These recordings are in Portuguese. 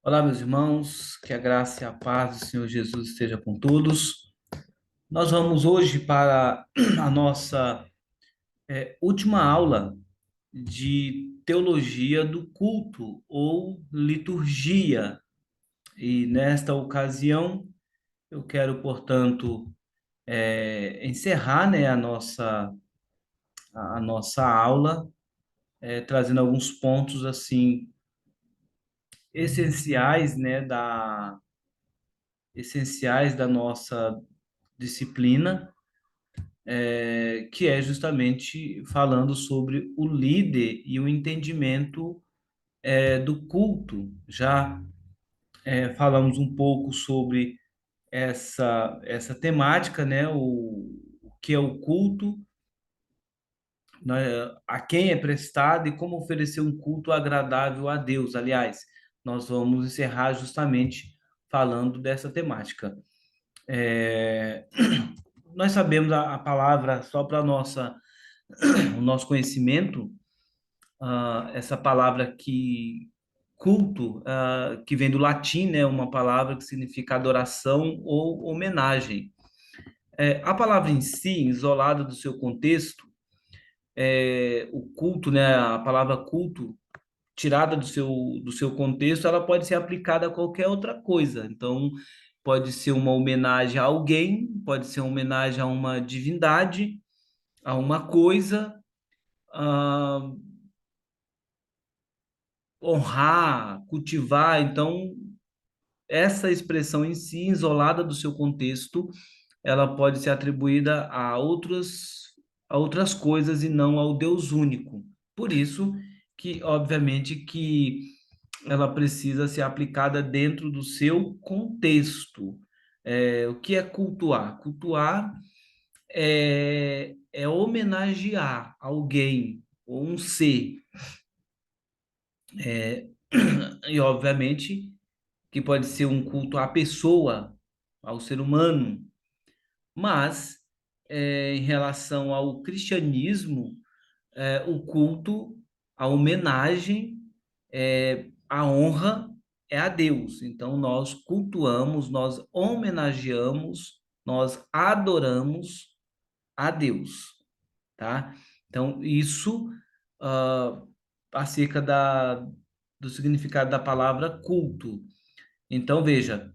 Olá, meus irmãos, que a graça e a paz do Senhor Jesus esteja com todos. Nós vamos hoje para a nossa última aula de teologia do culto ou liturgia. E nesta ocasião, eu quero, portanto, encerrar, né, a nossa aula, trazendo alguns pontos assim essenciais, né, essenciais da nossa disciplina, que é justamente falando sobre o líder e o entendimento do culto. Já falamos um pouco sobre essa temática, né? O que é o culto, né, a quem é prestado e como oferecer um culto agradável a Deus. Aliás, nós vamos encerrar justamente falando dessa temática. É, nós sabemos a palavra, só para o nosso conhecimento, essa palavra que culto, que vem do latim, né, uma palavra que significa adoração ou homenagem. A palavra em si, isolada do seu contexto, o culto, né, a palavra culto, tirada do seu contexto, ela pode ser aplicada a qualquer outra coisa. Então, pode ser uma homenagem a alguém, pode ser uma homenagem a uma divindade, a uma coisa, ah, honrar, cultivar. Então, essa expressão em si, isolada do seu contexto, ela pode ser atribuída a outras coisas e não ao Deus único. Por isso que, obviamente, que ela precisa ser aplicada dentro do seu contexto. O que é cultuar? Cultuar é homenagear alguém ou um ser. E, obviamente, que pode ser um culto à pessoa, ao ser humano, mas em relação ao cristianismo, o culto, a homenagem, a honra é a Deus. Então nós cultuamos, nós homenageamos, nós adoramos a Deus, tá? Então isso ah, acerca do significado da palavra culto. Então veja.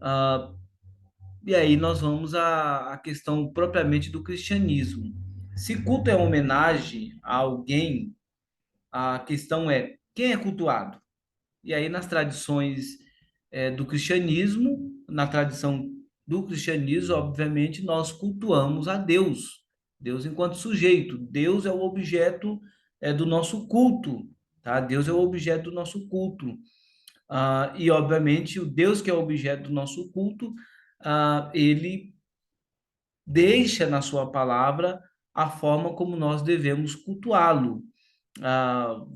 ah, E aí nós vamos à questão propriamente do cristianismo. Se culto é homenagem a alguém, a questão é quem é cultuado? E aí nas tradições do cristianismo, na tradição do cristianismo, obviamente, nós cultuamos a Deus. Deus enquanto sujeito. Deus é o objeto do nosso culto, tá? Deus é o objeto do nosso culto. E, obviamente, o Deus que é o objeto do nosso culto, ele deixa na sua palavra a forma como nós devemos cultuá-lo,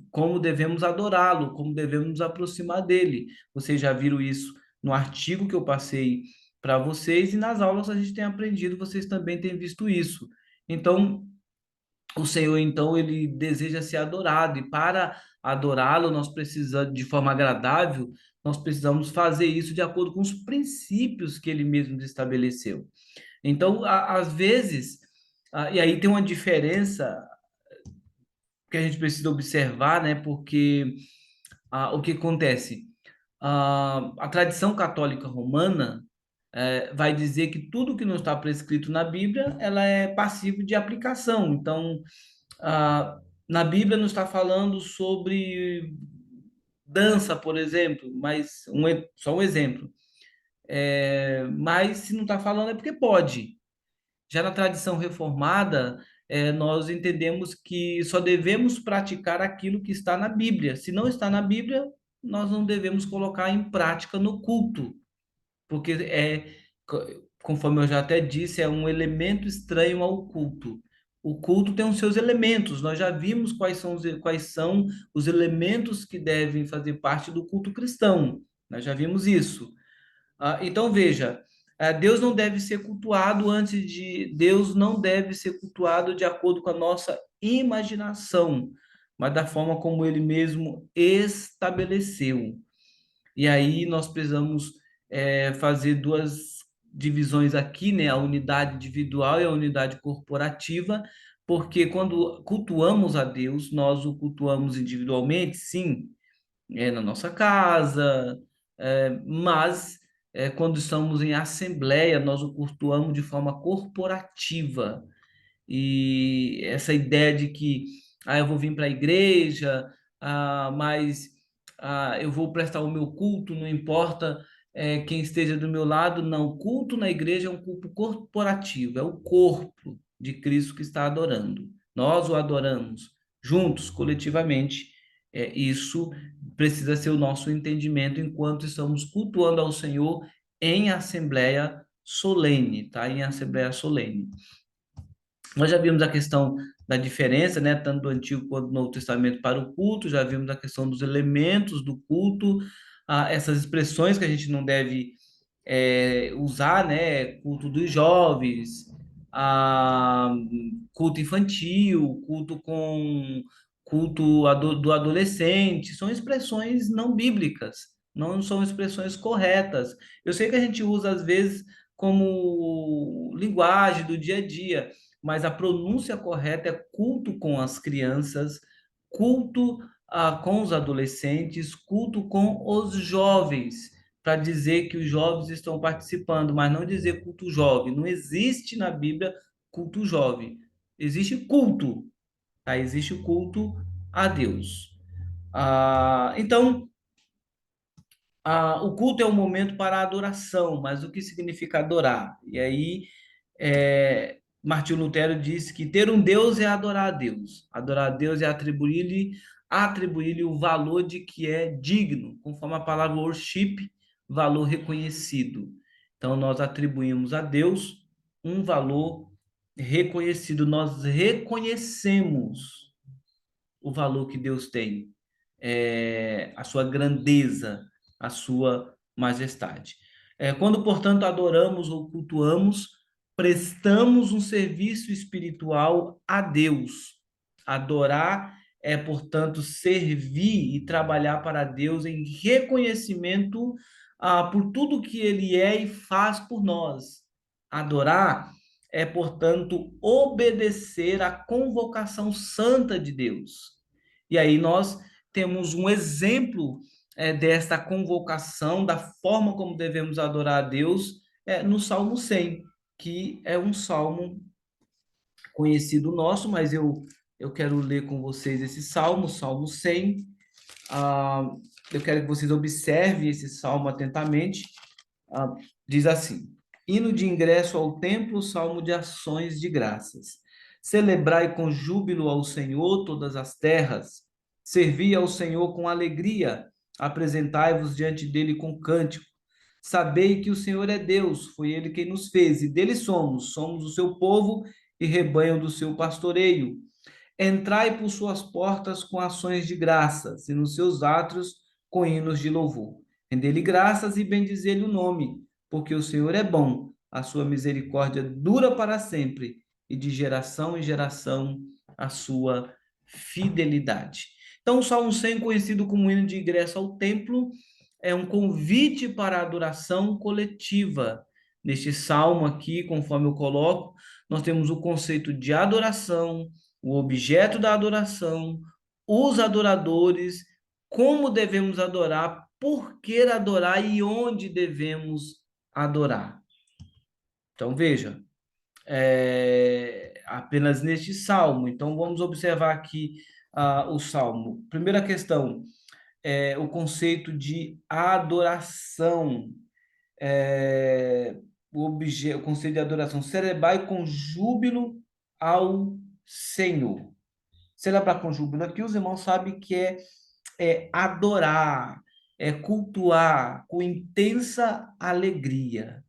como devemos adorá-lo, como devemos nos aproximar dele. Vocês já viram isso no artigo que eu passei para vocês e nas aulas a gente tem aprendido, vocês também têm visto isso. Então, o Senhor, então, ele deseja ser adorado e para adorá-lo, nós precisamos, de forma agradável, nós precisamos fazer isso de acordo com os princípios que ele mesmo estabeleceu. Então, às vezes, e aí tem uma diferença que a gente precisa observar, né? Porque o que acontece? A tradição católica romana vai dizer que tudo que não está prescrito na Bíblia, ela é passível de aplicação. Então, na Bíblia não está falando sobre dança, por exemplo, mas só um exemplo. Mas se não está falando é porque pode. Já na tradição reformada, nós entendemos que só devemos praticar aquilo que está na Bíblia. Se não está na Bíblia, nós não devemos colocar em prática no culto, porque conforme eu já até disse, é um elemento estranho ao culto. O culto tem os seus elementos. Nós já vimos quais são os elementos que devem fazer parte do culto cristão. Nós já vimos isso. Então, veja, Deus não deve ser cultuado Deus não deve ser cultuado de acordo com a nossa imaginação, mas da forma como ele mesmo estabeleceu. E aí nós precisamos fazer duas divisões aqui, né? A unidade individual e a unidade corporativa, porque quando cultuamos a Deus, nós o cultuamos individualmente, sim, na nossa casa, mas quando estamos em assembleia, nós o cultuamos de forma corporativa. E essa ideia de que eu vou vir para a igreja, mas eu vou prestar o meu culto, não importa quem esteja do meu lado, não. O culto na igreja é um culto corporativo, é o corpo de Cristo que está adorando. Nós o adoramos juntos, coletivamente. Isso precisa ser o nosso entendimento enquanto estamos cultuando ao Senhor em assembleia solene, tá? Em assembleia solene. Nós já vimos a questão da diferença, né, tanto do Antigo quanto do Novo Testamento para o culto, já vimos a questão dos elementos do culto, essas expressões que a gente não deve usar, né, culto dos jovens, a, culto infantil, culto do adolescente, são expressões não bíblicas, não são expressões corretas. Eu sei que a gente usa às vezes como linguagem do dia a dia, mas a pronúncia correta é culto com as crianças, culto com os adolescentes, culto com os jovens, para dizer que os jovens estão participando, mas não dizer culto jovem. Não existe na Bíblia culto jovem. Existe culto, tá? Existe o culto a Deus. Então, o culto é um momento para a adoração, mas o que significa adorar? E aí, Martinho Lutero disse que ter um Deus é adorar a Deus. Adorar a Deus é atribuir-lhe o valor de que é digno, conforme a palavra worship, valor reconhecido. Então, nós atribuímos a Deus um valor reconhecido. Nós reconhecemos o valor que Deus tem, a sua grandeza, a sua majestade. Quando, portanto, adoramos ou cultuamos, prestamos um serviço espiritual a Deus. Adorar portanto, servir e trabalhar para Deus em reconhecimento por tudo que Ele é e faz por nós. Adorar portanto, obedecer à convocação santa de Deus. E aí nós temos um exemplo desta convocação, da forma como devemos adorar a Deus, no Salmo 100, que é um salmo conhecido nosso, mas eu quero ler com vocês esse salmo, Salmo 100. Eu quero que vocês observem esse salmo atentamente. Diz assim: hino de ingresso ao templo, salmo de ações de graças. Celebrai com júbilo ao Senhor todas as terras. Servi ao Senhor com alegria. Apresentai-vos diante dele com cântico. Sabei que o Senhor é Deus, foi ele quem nos fez, e dele somos o seu povo e rebanho do seu pastoreio. Entrai por suas portas com ações de graças, e nos seus átrios com hinos de louvor. Rendei-lhe graças e bendizei-lhe o nome, porque o Senhor é bom, a sua misericórdia dura para sempre, e de geração em geração a sua fidelidade. Então, o Salmo 100, conhecido como hino de ingresso ao templo, é um convite para a adoração coletiva. Neste salmo aqui, conforme eu coloco, nós temos o conceito de adoração, o objeto da adoração, os adoradores, como devemos adorar, por que adorar e onde devemos adorar. Então, veja, apenas neste salmo. Então, vamos observar aqui o salmo. Primeira questão, o conceito de adoração. O conceito de adoração. Celebrai com júbilo ao Senhor. Celebrar com júbilo. Aqui os irmãos sabem que é adorar, é cultuar com intensa alegria.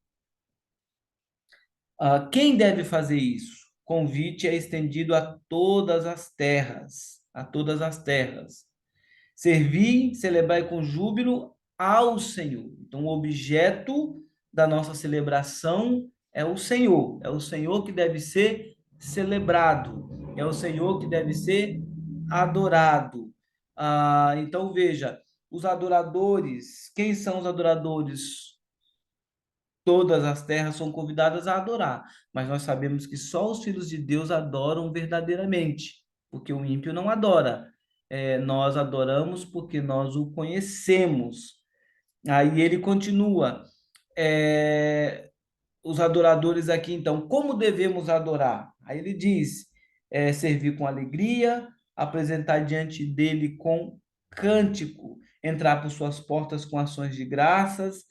Quem deve fazer isso? Convite é estendido a todas as terras, a todas as terras. Servir, celebrar com júbilo ao Senhor. Então, o objeto da nossa celebração é o Senhor que deve ser celebrado, é o Senhor que deve ser adorado. Então, veja, os adoradores, quem são os adoradores? Todas as terras são convidadas a adorar, mas nós sabemos que só os filhos de Deus adoram verdadeiramente, porque o ímpio não adora. Nós adoramos porque nós o conhecemos. Aí ele continua. é, os adoradores aqui, então, como devemos adorar? Aí ele diz: servir com alegria, apresentar diante dele com cântico, entrar por suas portas com ações de graças,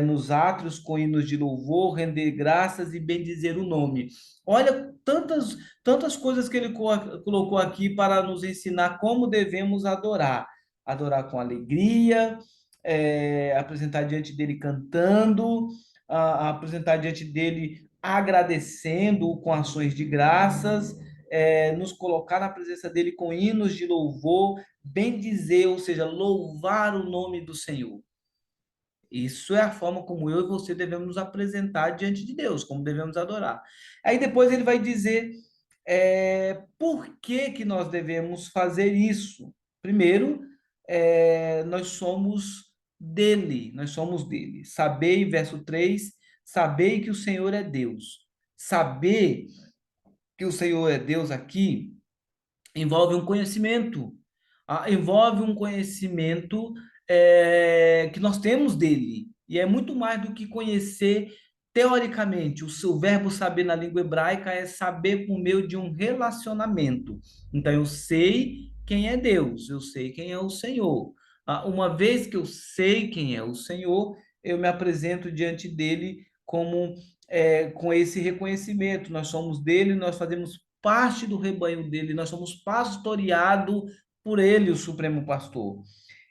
nos átrios com hinos de louvor, render graças e bendizer o nome. Olha, tantas coisas que ele colocou aqui para nos ensinar como devemos adorar. Adorar com alegria, apresentar diante dele cantando, a apresentar diante dele, agradecendo com ações de graças, nos colocar na presença dele com hinos de louvor, bendizer, ou seja, louvar o nome do Senhor. Isso é a forma como eu e você devemos nos apresentar diante de Deus, como devemos adorar. Aí depois ele vai dizer por que que nós devemos fazer isso. Primeiro, nós somos dele, nós somos dele. Sabei, verso 3, sabei que o Senhor é Deus. Saber que o Senhor é Deus aqui envolve um conhecimento, envolve um conhecimento que nós temos dele. E é muito mais do que conhecer teoricamente. O seu verbo saber na língua hebraica é saber por meio de um relacionamento. Então, eu sei quem é Deus, eu sei quem é o Senhor. Uma vez que eu sei quem é o Senhor, eu me apresento diante dele com esse reconhecimento. Nós somos dele, nós fazemos parte do rebanho dele, nós somos pastoreados por ele, o Supremo Pastor.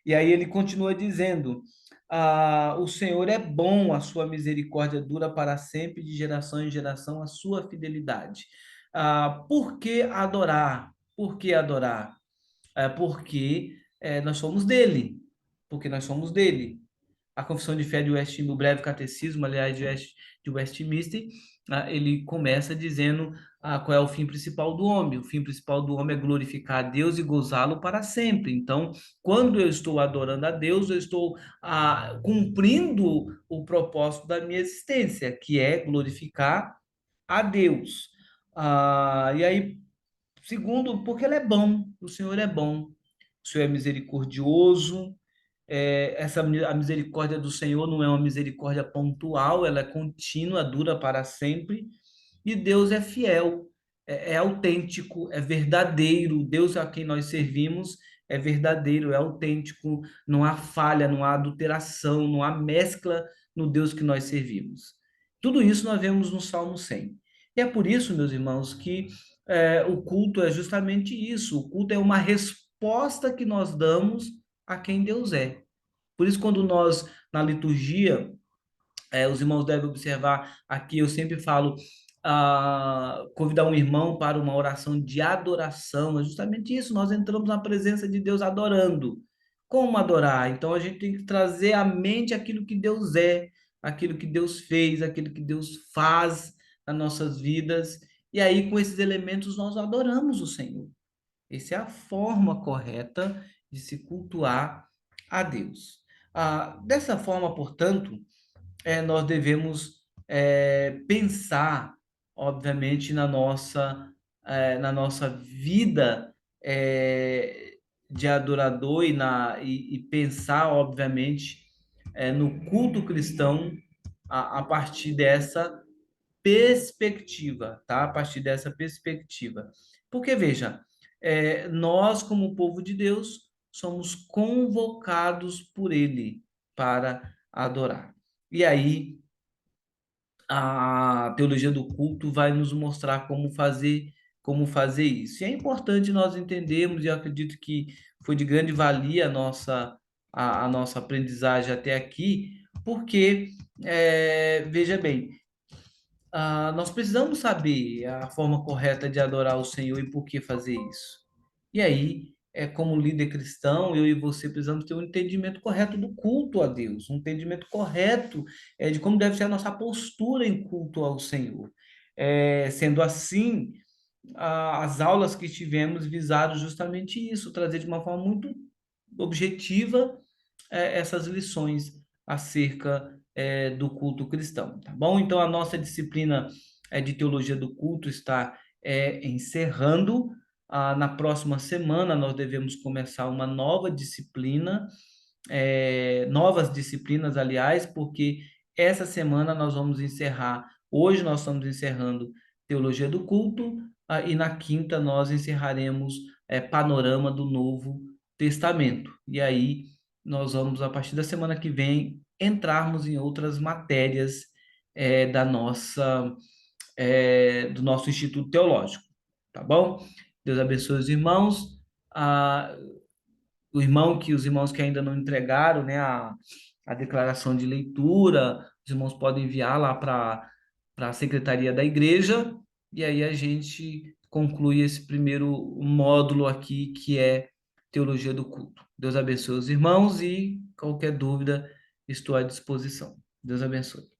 E aí ele continua dizendo: o Senhor é bom, a sua misericórdia dura para sempre, de geração em geração, a sua fidelidade. Por que adorar? Por que adorar? Porque nós somos dele. Porque nós somos dele. A Confissão de Fé de o Breve Catecismo, aliás, de Westminster, ele começa dizendo qual é o fim principal do homem. O fim principal do homem é glorificar a Deus e gozá-lo para sempre. Então, quando eu estou adorando a Deus, eu estou cumprindo o propósito da minha existência, que é glorificar a Deus. E aí, segundo, porque ele é bom, o Senhor é bom, o Senhor é misericordioso, a misericórdia do Senhor não é uma misericórdia pontual, ela é contínua, dura para sempre. E Deus é fiel, é autêntico, é verdadeiro. Deus a quem nós servimos é verdadeiro, é autêntico. Não há falha, não há adulteração, não há mescla no Deus que nós servimos. Tudo isso nós vemos no Salmo 100. E é por isso, meus irmãos, que o culto é justamente isso. O culto é uma resposta que nós damos a quem Deus é. Por isso, quando nós, na liturgia, os irmãos devem observar, aqui eu sempre falo, convidar um irmão para uma oração de adoração, é justamente isso, nós entramos na presença de Deus adorando. Como adorar? Então a gente tem que trazer à mente aquilo que Deus é, aquilo que Deus fez, aquilo que Deus faz nas nossas vidas, e aí com esses elementos nós adoramos o Senhor. Essa é a forma correta de se cultuar a Deus. Dessa forma, portanto, nós devemos pensar, obviamente, na nossa vida de adorador e pensar, obviamente, no culto cristão a partir dessa perspectiva, tá? A partir dessa perspectiva. Porque, veja, nós, como povo de Deus, somos convocados por Ele para adorar. E aí, a teologia do culto vai nos mostrar como fazer isso. E é importante nós entendermos, e eu acredito que foi de grande valia a nossa aprendizagem até aqui, porque, veja bem, nós precisamos saber a forma correta de adorar o Senhor e por que fazer isso. E aí, como líder cristão, eu e você precisamos ter um entendimento correto do culto a Deus, um entendimento correto de como deve ser a nossa postura em culto ao Senhor. Sendo assim, as aulas que tivemos visaram justamente isso, trazer de uma forma muito objetiva essas lições acerca do culto cristão, tá bom? Então, a nossa disciplina de teologia do culto está encerrando. Na próxima semana, nós devemos começar uma nova disciplina, novas disciplinas, aliás, porque essa semana nós vamos encerrar, hoje nós estamos encerrando teologia do culto, e na quinta nós encerraremos panorama do Novo Testamento. E aí nós vamos, a partir da semana que vem, entrarmos em outras matérias da nossa, do nosso Instituto Teológico, tá bom? Deus abençoe os irmãos. Ah, os irmãos que ainda não entregaram, né, a declaração de leitura, os irmãos podem enviar lá para a secretaria da igreja, e aí a gente conclui esse primeiro módulo aqui, que é teologia do culto. Deus abençoe os irmãos e qualquer dúvida, estou à disposição. Deus abençoe.